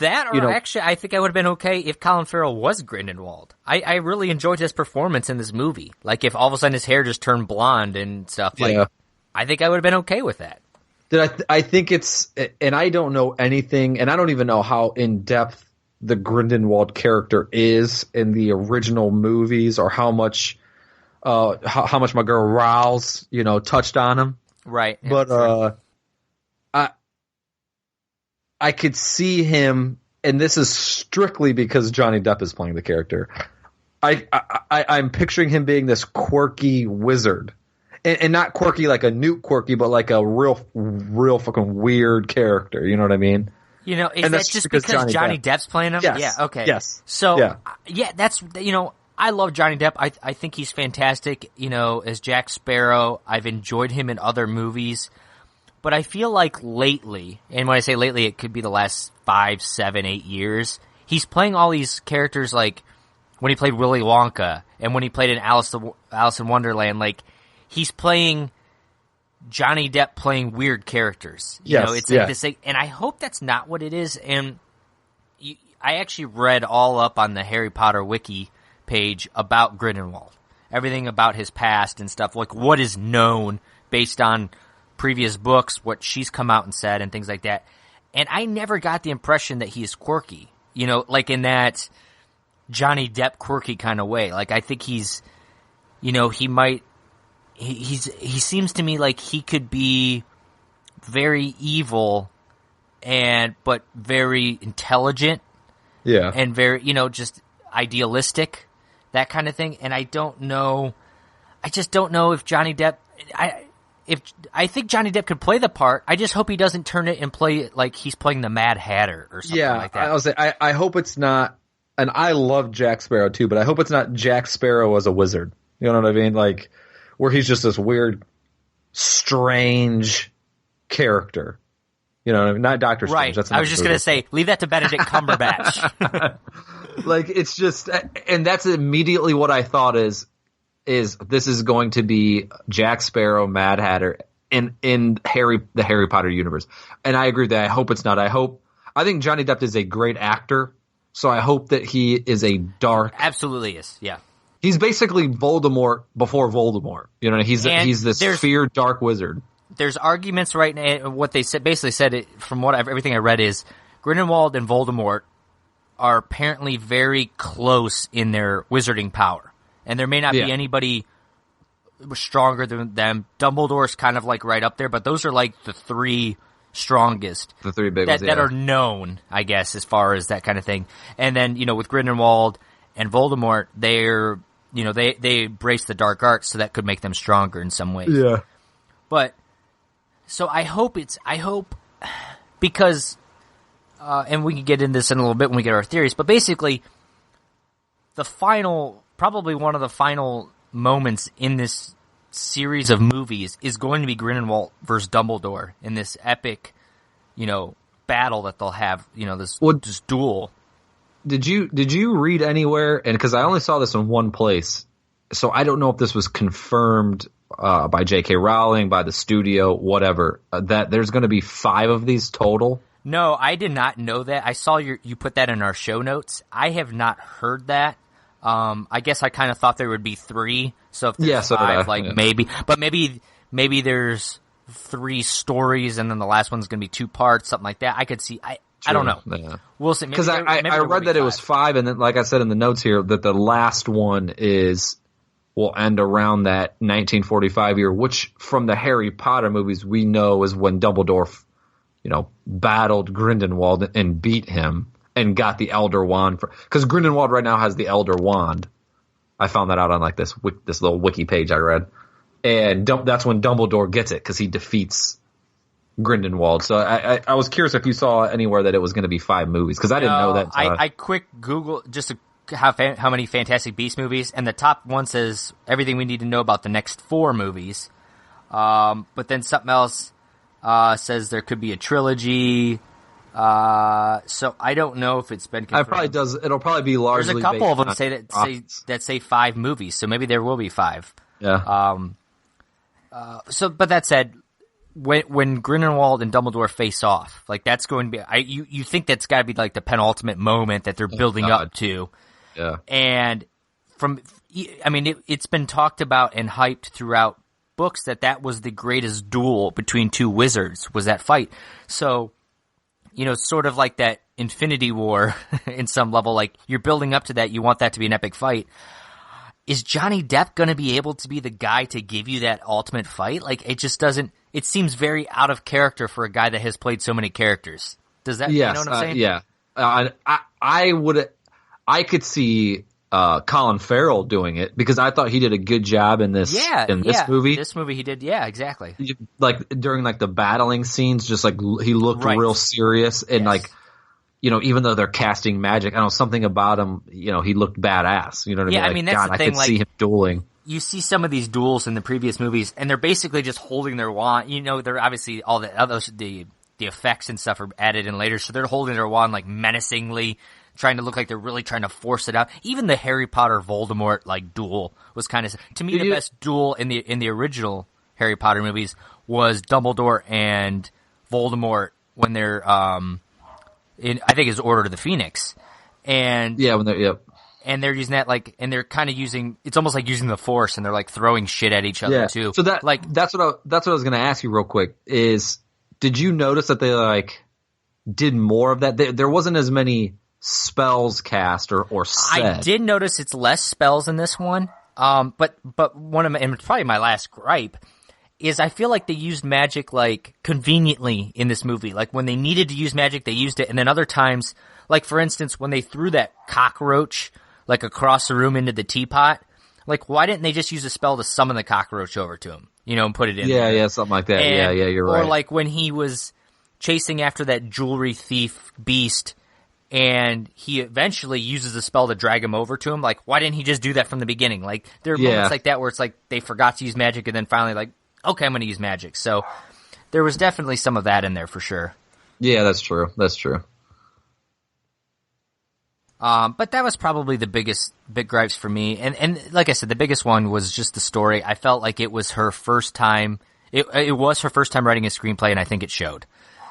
actually, I think I would have been okay if Colin Farrell was Grindelwald. I really enjoyed his performance in this movie. Like, if all of a sudden his hair just turned blonde and stuff, like, I think I would have been okay with that. I think it's, and I don't know anything, and I don't even know how in depth the Grindelwald character is in the original movies, or how much my girl Rouse, touched on him. Right. But I could see him, and this is strictly because Johhny Depp is playing the character. I'm picturing him being this quirky wizard. And not quirky like a Newt quirky, but like a real fucking weird character. You know what I mean? Is that just because Johhny Depp's playing him? Yes. Yeah, okay. Yes. So, that's, I love Johhny Depp. I think he's fantastic, as Jack Sparrow. I've enjoyed him in other movies. But I feel like lately, and when I say lately, it could be the last 5, 7, 8 years, he's playing all these characters like when he played Willy Wonka and when he played in Alice in Wonderland, like, he's playing Johhny Depp playing weird characters. It's like this thing, and I hope that's not what it is. And I actually read all up on the Harry Potter wiki page about Grindelwald, everything about his past and stuff, like what is known based on previous books, what she's come out and said, and things like that. And I never got the impression that he is quirky, like in that Johhny Depp quirky kind of way. Like, I think he's, he might. He seems to me like he could be very evil but very intelligent. Yeah. And very, just idealistic, that kind of thing. And I just don't know if Johhny Depp, I think Johhny Depp could play the part. I just hope he doesn't turn it and play it like he's playing the Mad Hatter or something like that. I hope it's not, and I love Jack Sparrow too, but I hope it's not Jack Sparrow as a wizard. You know what I mean? Like, where he's just this weird, strange character. Not Doctor Strange. Right. That's I was just going to say, leave that to Benedict Cumberbatch. Like, it's just, and that's immediately what I thought is this is going to be Jack Sparrow, Mad Hatter in the Harry Potter universe. And I agree with that. I hope it's not. I think Johhny Depp is a great actor, so I hope that he is a dark. Absolutely is, yeah. He's basically Voldemort before Voldemort. He's this feared dark wizard. There's arguments right now. What they basically said, from everything I read, is Grindelwald and Voldemort are apparently very close in their wizarding power, and there may not be anybody stronger than them. Dumbledore's kind of like right up there, but those are like the three strongest, the three big ones that are known, I guess, as far as that kind of thing. And then with Grindelwald and Voldemort, they're they embrace the dark arts, so that could make them stronger in some ways. Yeah. But so I hope because and we can get into this in a little bit when we get our theories, but basically probably one of the final moments in this series of movies is going to be Grindelwald versus Dumbledore in this epic, battle that they'll have, this duel. Did you read anywhere? And because I only saw this in one place, so I don't know if this was confirmed by J.K. Rowling, by the studio, whatever, that there's going to be 5 of these total. No, I did not know that. I saw you put that in our show notes. I have not heard that. I guess I kind of thought there would be 3. So if there's 5, maybe, but maybe there's 3 stories and then the last one's going to be 2 parts, something like that. I could see. I don't know. Yeah. We'll see. Because I read that it was 5, and then, like I said in the notes here, that the last one will end around that 1945 year, which from the Harry Potter movies we know is when Dumbledore, battled Grindelwald and beat him and got the Elder Wand. Because Grindelwald right now has the Elder Wand. I found that out on like this little wiki page I read, and that's when Dumbledore gets it because he defeats Grindelwald. So I was curious if you saw anywhere that it was going to be 5 movies, because I didn't know that. I quick Google, just a how many Fantastic Beasts movies, and the top one says everything we need to know about the next 4 movies. But then something else says there could be a trilogy. So I don't know if it's been confirmed. It probably does. It'll probably be largely. There's a couple of them say 5 movies, so maybe there will be 5. Yeah. But that said, when Grindelwald and Dumbledore face off, like that's going to be, you think that's got to be like the penultimate moment that they're building up to. Yeah. And it's been talked about and hyped throughout books that was the greatest duel between 2 wizards, was that fight. So, sort of like that Infinity War in some level, like you're building up to that, you want that to be an epic fight. Is Johhny Depp going to be able to be the guy to give you that ultimate fight? Like, it just doesn't, it seems very out of character for a guy that has played so many characters. Does that, yes, you know what I'm saying? Yeah. I could see Colin Farrell doing it because I thought he did a good job in this movie. This movie he did, yeah, exactly. Like during like the battling scenes, just like he looked real serious and like, even though they're casting magic, I don't know, something about him, he looked badass. You know what I mean? I mean, that's the thing. I could see him dueling. You see some of these duels in the previous movies, and they're basically just holding their wand. They're obviously all the effects and stuff are added in later, so they're holding their wand like menacingly, trying to look like they're really trying to force it out. Even the Harry Potter Voldemort like duel was kind of, to me, the best duel in the original Harry Potter movies was Dumbledore and Voldemort when they're I think it's Order of the Phoenix, and and they're using that and they're kind of using, it's almost like using the Force, and they're like throwing shit at each other too. So that's what I was going to ask you real quick is, did you notice that they did more of that? There wasn't as many spells cast or said. I did notice it's less spells in this one. But one of my, and probably my last gripe, is I feel like they used magic conveniently in this movie. Like when they needed to use magic, they used it, and then other times, like for instance, when they threw that cockroach across the room into the teapot, why didn't they just use a spell to summon the cockroach over to him, and put it in there? Yeah, something like that. Yeah, you're right. Or when he was chasing after that jewelry thief beast, and he eventually uses a spell to drag him over to him. Why didn't he just do that from the beginning? There are moments like that where it's they forgot to use magic, and then finally okay, I'm going to use magic. So there was definitely some of that in there for sure. Yeah, that's true. That's true. But that was probably the big gripes for me. And like I said, the biggest one was just the story. I felt like it was her first time. It was her first time writing a screenplay, and I think it showed.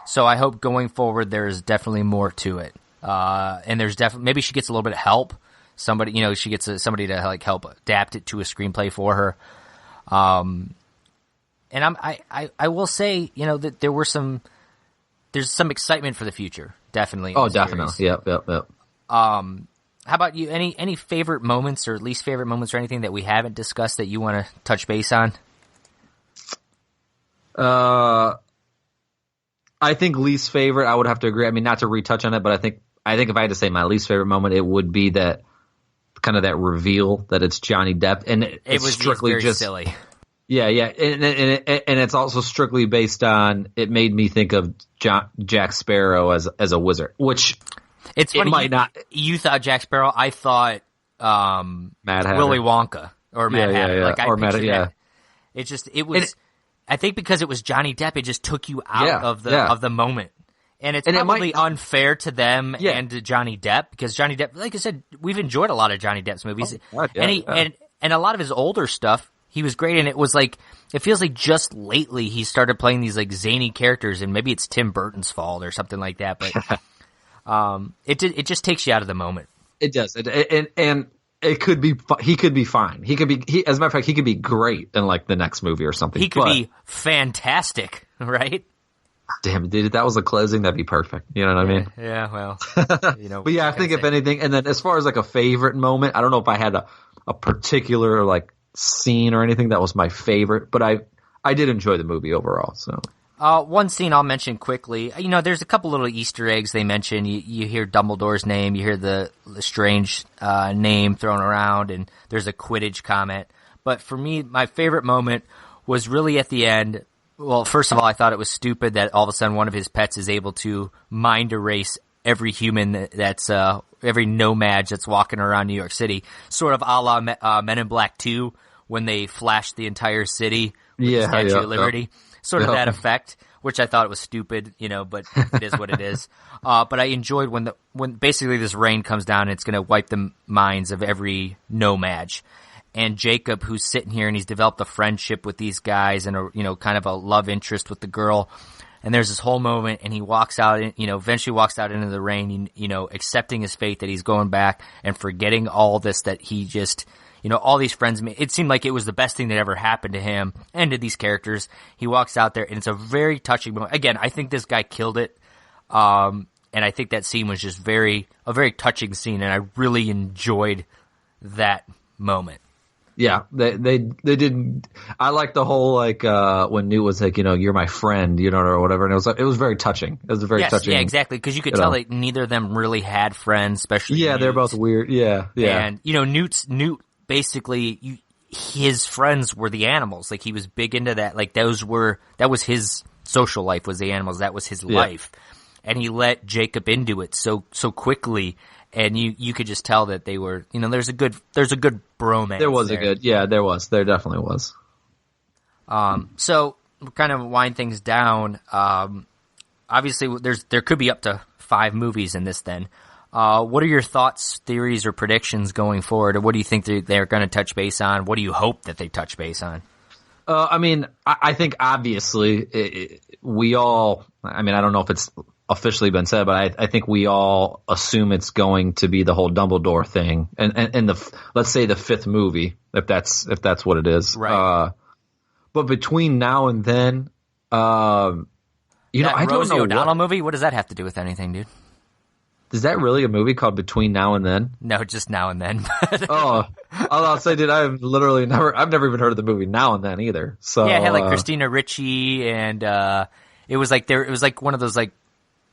So I hope going forward there's definitely more to it. And there's definitely, maybe she gets a little bit of help. Somebody, she gets somebody to help adapt it to a screenplay for her. And I will say, that there's some excitement for the future, definitely. Oh, definitely. Yep. How about you? Any favorite moments or least favorite moments or anything that we haven't discussed that you want to touch base on? I think least favorite, I would have to agree. I mean, not to retouch on it, but I think if I had to say my least favorite moment, it would be that kind of that reveal that it's Johhny Depp, and it was strictly very just silly. Yeah, and it's also strictly based on, it made me think of Jack Sparrow as a wizard, which it's funny. It might not. You thought Jack Sparrow, I thought Mad Hatter. Willy Wonka or Mad Hatter. Yeah. Or Mad Hatter. It was. I think because it was Johhny Depp, it just took you out of the moment. And it's probably unfair to them and to Johhny Depp, because Johhny Depp, like I said, we've enjoyed a lot of Johhny Depp's movies. Oh, God, and a lot of his older stuff, he was great, and it was it feels like just lately he started playing these zany characters, and maybe it's Tim Burton's fault or something like that, but it just takes you out of the moment. It does. And it could be, he could be fine. He could be, as a matter of fact, he could be great in the next movie or something. He could be fantastic, right? Damn it, dude, if that was a closing, that'd be perfect. You know what I mean? Yeah, well, But yeah, I think if anything, and then as far as a favorite moment, I don't know if I had a particular scene or anything that was my favorite, but I did enjoy the movie overall. So one scene I'll mention quickly. There's a couple little Easter eggs they mention. You hear Dumbledore's name, you hear the strange name thrown around, and there's a Quidditch comment. But for me, my favorite moment was really at the end. Well, first of all, I thought it was stupid that all of a sudden one of his pets is able to mind erase every human that's every nomad that's walking around New York City, sort of a la Men in Black 2 when they flashed the entire city with the Statue of Liberty. Sort of that effect, which I thought it was stupid, but it is what it is. But I enjoyed when basically this rain comes down and it's going to wipe the minds of every nomad. And Jacob, who's sitting here and he's developed a friendship with these guys and kind of a love interest with the girl. And there's this whole moment and he walks out, eventually walks out into the rain, accepting his fate that he's going back and forgetting all this that he just, all these friends, it seemed like it was the best thing that ever happened to him and to these characters. He walks out there and it's a very touching moment. Again, I think this guy killed it. And I think that scene was just a very touching scene, and I really enjoyed that moment. Yeah, they did. I like the whole when Newt was like, you're my friend, or whatever, and it was very touching. It was very touching. Yeah, exactly, because you could tell that neither of them really had friends, especially. Yeah, Newt. They're both weird. Yeah. And Newt basically his friends were the animals. Like he was big into that. Like that was his social life, was the animals. That was his life, and he let Jacob into it so quickly. And you could just tell that they were, there's a good bromance. There definitely was. So we'll kind of wind things down. Obviously there could be up to 5 movies in this then. What are your thoughts, theories, or predictions going forward? Or what do you think they're going to touch base on? What do you hope that they touch base on? I think obviously we all, I don't know if it's officially been said, but I think we all assume it's going to be the whole Dumbledore thing, and let's say the 5th movie, if that's what it is. Right. But between now and then, I don't Rosie know O'Donnell movie. What does that have to do with anything, dude? Is that really a movie called Between Now and Then? No, just Now and Then. I'll say, dude, I've never even heard of the movie Now and Then either. So yeah, it had Christina Ricci, and it was like one of those like.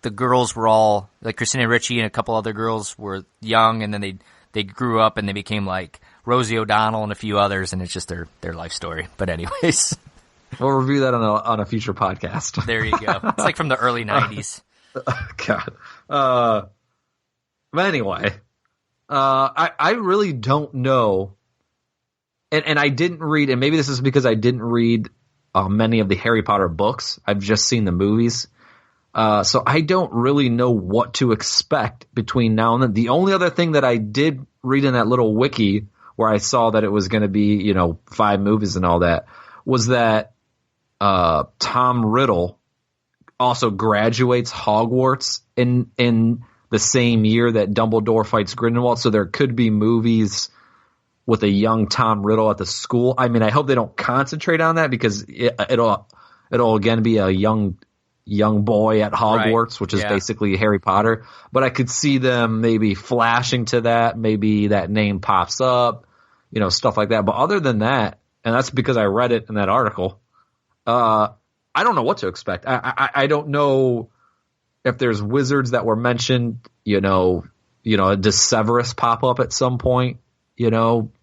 The girls were all like Christina Ricci and a couple other girls were young, and then they grew up and they became like Rosie O'Donnell and a few others, and it's just their life story. But anyways, we'll review that on a future podcast. There you go. It's like from the early 90s. God. But anyway, I really don't know, and I didn't read, and maybe this is because I didn't read many of the Harry Potter books. I've just seen the movies. So I don't really know what to expect between now and then. The only other thing that I did read in that little wiki where I saw that it was going to be, 5 movies and all that, was that Tom Riddle also graduates Hogwarts in the same year that Dumbledore fights Grindelwald. So there could be movies with a young Tom Riddle at the school. I hope they don't concentrate on that because it'll again be a young boy at Hogwarts, right, which is basically Harry Potter. But I could see them maybe flashing to that. Maybe that name pops up, stuff like that. But other than that, and that's because I read it in that article, I don't know what to expect. I don't know if there's wizards that were mentioned, does Severus pop up at some point,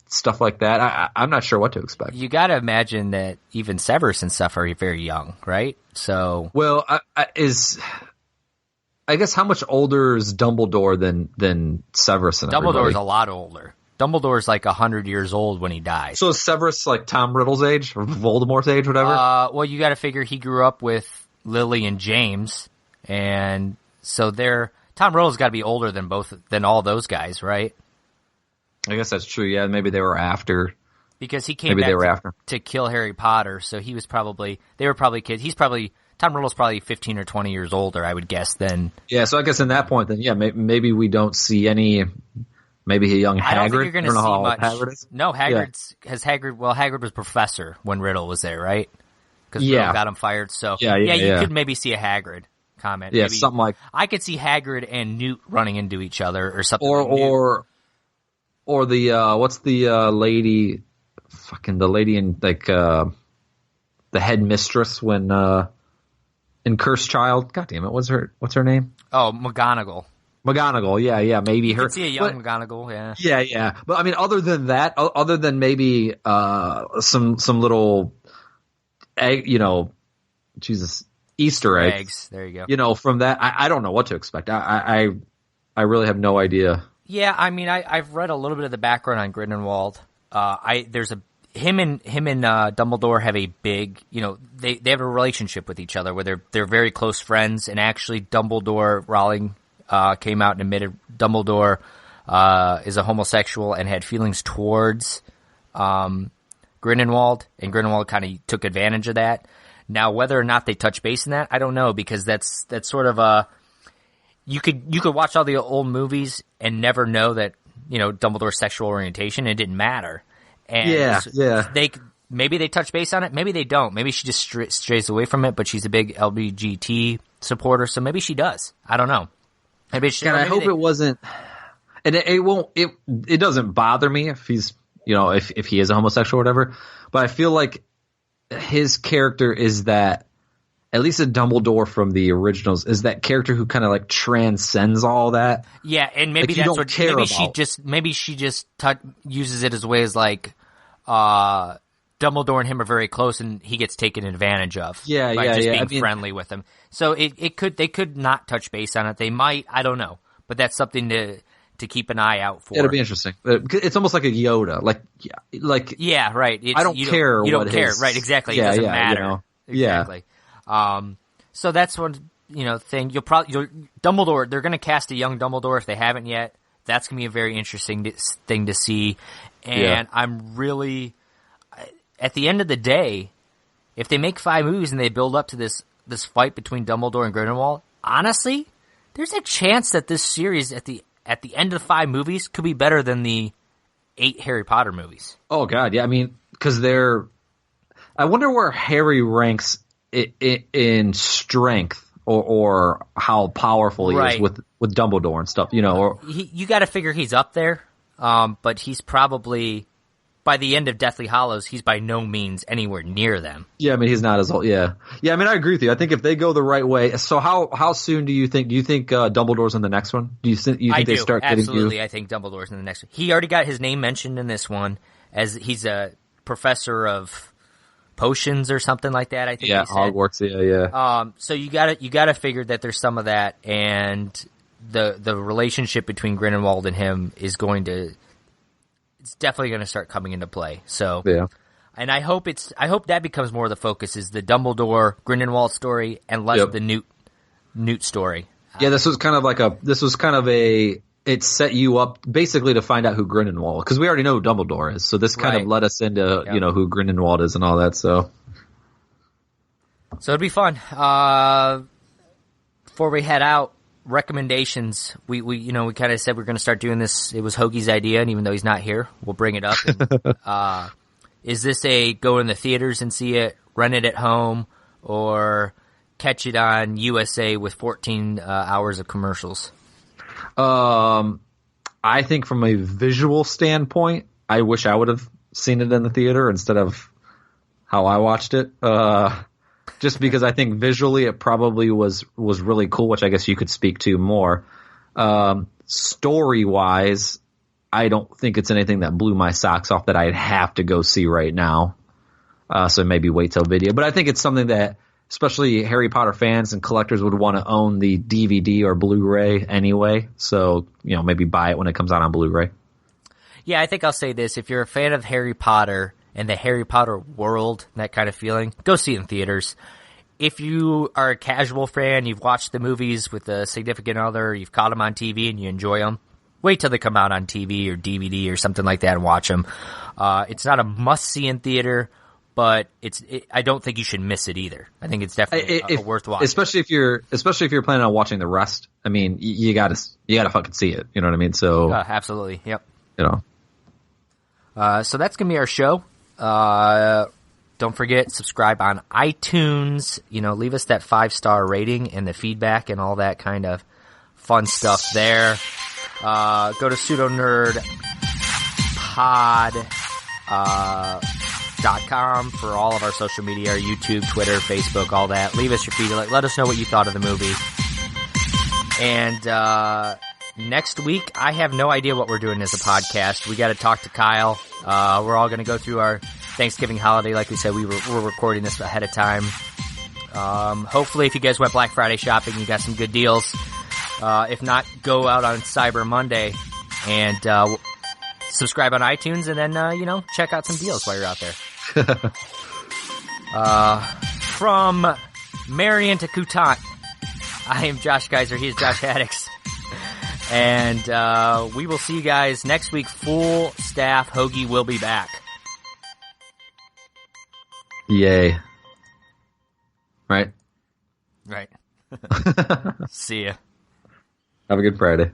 stuff like that. I'm not sure what to expect. You got to imagine that even Severus and stuff are very young, right? So, well, I guess how much older is Dumbledore than Severus and Dumbledore's everybody? A lot older. Dumbledore's like 100 years old when he dies. So is Severus like Tom Riddle's age or Voldemort's age, whatever? Well, you got to figure he grew up with Lily and James, and so Tom Riddle's got to be older than all those guys, right? I guess that's true. Yeah, maybe they were after. Because he came back to kill Harry Potter, so they were probably kids. Tom Riddle's probably 15 or 20 years older, I would guess, then. Yeah, so I guess in that point, then, yeah, maybe we don't see any, maybe a young Hagrid. I don't think you're going to see much. Hagrid is. No, Hagrid was professor when Riddle was there, right? Because Riddle got him fired, so. Yeah, you could maybe see a Hagrid comment. Yeah, maybe, something like. I could see Hagrid and Newt running into each other or something. Or the what's the lady, the lady in like the headmistress when in Cursed Child. God damn it, what's her name? Oh, McGonagall. McGonagall, yeah, maybe you her. Could see a young McGonagall, yeah. Yeah. But I mean, other than that, other than maybe some little, Jesus, Easter eggs. There you go. You know, from that, I don't know what to expect. I really have no idea. Yeah, I mean, I've read a little bit of the background on Grindelwald. Him and Dumbledore have a big, you know, they have a relationship with each other where they're very close friends. And actually, Rowling came out and admitted Dumbledore is a homosexual and had feelings towards Grindelwald, and Grindelwald kind of took advantage of that. Now, whether or not they touch base in that, I don't know, because that's sort of a you could watch all the old movies and never know that, you know, Dumbledore's sexual orientation. It didn't matter. And yeah. Maybe they touch base on it. Maybe they don't. Maybe she just strays away from it. But she's a big LGBT supporter, so maybe she does. I don't know. Maybe she. I hope it wasn't. And it won't. It doesn't bother me if he's, you know, if he is a homosexual or whatever. But I feel like his character is that, at least a Dumbledore from the originals, is that character who kind of like transcends all that. Yeah, and maybe like that's what maybe she just uses it as a way as like Dumbledore and him are very close, and he gets taken advantage of. By just being friendly with him. So they could not touch base on it. They might, I don't know, but that's something to keep an eye out for. It'll be interesting. It's almost like a Yoda, like yeah, right. I don't care. You don't care, his, right? Exactly. It doesn't matter. You know? Exactly. Yeah. So that's one, you know, thing. Dumbledore. They're going to cast a young Dumbledore if they haven't yet. That's going to be a very interesting thing to see. And I'm really, at the end of the day, if they make 5 movies and they build up to this fight between Dumbledore and Grindelwald, honestly, there's a chance that this series at the end of the 5 movies could be better than the 8 Harry Potter movies. Oh God, yeah. I mean, because I wonder where Harry ranks in strength or how powerful he is with Dumbledore and stuff. You know, or you got to figure he's up there, but he's probably, by the end of Deathly Hallows, he's by no means anywhere near them. Yeah, I mean, he's not as old. Yeah. I mean, I agree with you. I think if they go the right way, so how soon do you think Dumbledore's in the next one? Do you think they start getting absolutely? I think Dumbledore's in the next one. He already got his name mentioned in this one as he's a professor of potions or something like that. I think. Yeah, Hogwarts. Yeah. So you gotta figure that there's some of that, and the relationship between Grindelwald and him is it's definitely going to start coming into play. So, yeah. And I hope that becomes more of the focus, is the Dumbledore Grindelwald story and less the Newt story. Yeah, this was kind of it set you up basically to find out who Grindelwald, because we already know who Dumbledore is. So this kind of led us into, you know, who Grindelwald is and all that. So it'd be fun. Before we head out, recommendations. We kind of said we're going to start doing this. It was Hoagie's idea, and even though he's not here, we'll bring it up. And, is this a go in the theaters and see it, rent it at home, or catch it on USA with 14 hours of commercials? I think from a visual standpoint, I wish I would have seen it in the theater instead of how I watched it. Just because I think visually it probably was really cool, which I guess you could speak to more. Story-wise, I don't think it's anything that blew my socks off that I'd have to go see right now. So maybe wait till video. But I think it's something that especially Harry Potter fans and collectors would want to own the DVD or Blu-ray anyway. So, you know, maybe buy it when it comes out on Blu-ray. Yeah, I think I'll say this. If you're a fan of Harry Potter and the Harry Potter world, that kind of feeling, go see it in theaters. If you are a casual fan, you've watched the movies with a significant other, you've caught them on TV and you enjoy them, wait till they come out on TV or DVD or something like that and watch them. It's not a must-see in theater, but I don't think you should miss it either. I think it's definitely worth watching. Especially if you're planning on watching the rest. I mean, you gotta fucking see it. You know what I mean? So absolutely, yep. You know. So that's gonna be our show. Don't forget, subscribe on iTunes. You know, leave us that 5-star rating and the feedback and all that kind of fun stuff there. Go to pseudonerdpod.com for all of our social media, our YouTube, Twitter, Facebook, all that. Leave us your feedback. Let us know what you thought of the movie. And next week, I have no idea what we're doing as a podcast. We got to talk to Kyle. We're all going to go through our Thanksgiving holiday. Like we said, we're recording this ahead of time. Hopefully, if you guys went Black Friday shopping, you got some good deals. If not, go out on Cyber Monday and subscribe on iTunes, and then check out some deals while you're out there. From Marion to Coutant, I am Josh Kaiser. He is Josh Haddix. And we will see you guys next week. Full staff. Hougie will be back. Yay. Right. See ya. Have a good Friday.